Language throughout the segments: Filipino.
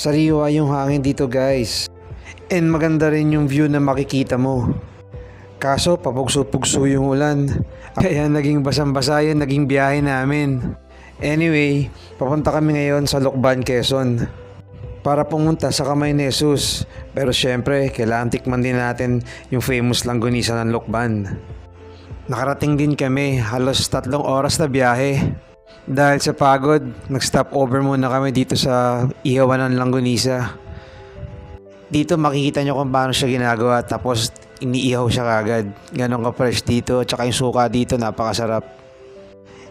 Sariwa yung hangin dito guys. And maganda rin yung view na makikita mo. Kaso papugso-pugso yung ulan. Kaya naging basang-basa yun, naging biyahe namin. Anyway, papunta kami ngayon sa Lucban, Quezon. Para pumunta sa Kamay ni Jesus. Pero syempre, kailangan tikman din natin yung famous langgonisa ng Lucban. Nakarating din kami, halos 3 oras na biyahe. Dahil sa pagod, nag-stop over muna kami dito sa ihawan ng langgonisa. Dito makikita nyo kung paano siya ginagawa, tapos iniihaw siya kagad. Ganon ka-fresh dito, tsaka yung suka dito napakasarap.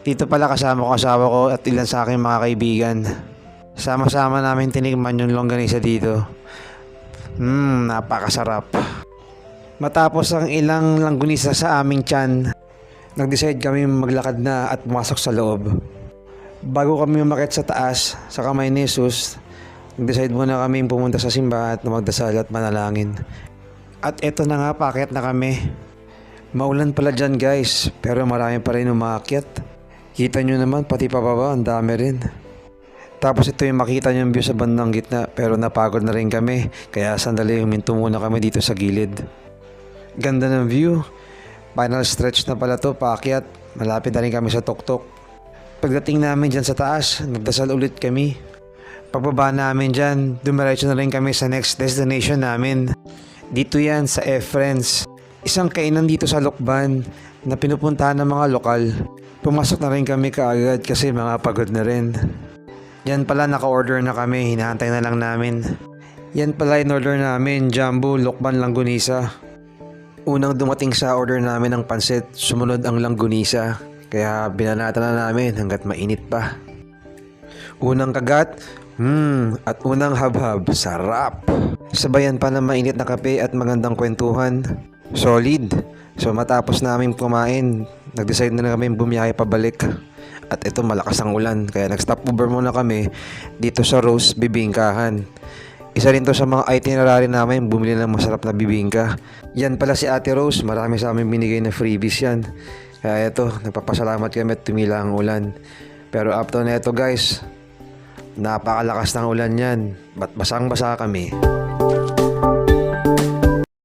Dito pala kasama ko asawa ko at ilan sa aking mga kaibigan. Sama-sama namin tinikman yung longganisa dito. Napakasarap. Matapos ang ilang langganisa sa aming tiyan, nag-decide kami maglakad na at pumasok sa loob. Bago kami umakyat sa taas, sa Kamay ni Jesus, nag-decide muna kami pumunta sa simbahan at magdasal at manalangin. At eto na nga, paakyat na kami. Maulan pala dyan guys, pero marami pa rin umaakyat. Kita nyo naman, pati pababa, ang dami rin. Tapos ito yung makita nyo yung view sa bandang gitna, pero napagod na rin kami, kaya sandali huminto muna kami dito sa gilid. Ganda ng view. Final stretch na pala to, paakyat. Malapit na rin kami sa tuktok. Pagdating namin dyan sa taas, nagdasal ulit kami. Pagbaba namin dyan, dumiretso na rin kami sa next destination namin. Dito yan sa F-Friends. Isang kainan dito sa Lucban na pinupuntahan ng mga lokal. Pumasok na rin kami kaagad kasi mga pagod na rin. Yan pala, naka-order na kami, hinahantay na lang namin. Yan pala in order namin, Jumbo Lucban Langgonisa. Unang dumating sa order namin ng pansit, sumunod ang langgonisa. Kaya binanata na namin hanggat mainit pa. Unang kagat, at unang habhab, sarap. Sabayan pa ng mainit na kape at magandang kwentuhan. Solid. So matapos namin kumain, nag-decide na kami bumiyahe pabalik. At ito, malakas ang ulan, kaya nag-stop over muna kami dito sa Rose Bibingkahan. Isa rin to sa mga itinerary namin, bumili ng masarap na bibingka. Yan pala si Ate Rose, marami sa amin binigay na freebies yan. Kaya ito, nagpapasalamat kami at tumila ang ulan. Pero up to na ito guys, napakalakas ng ulan yan. Ba't basang-basa kami.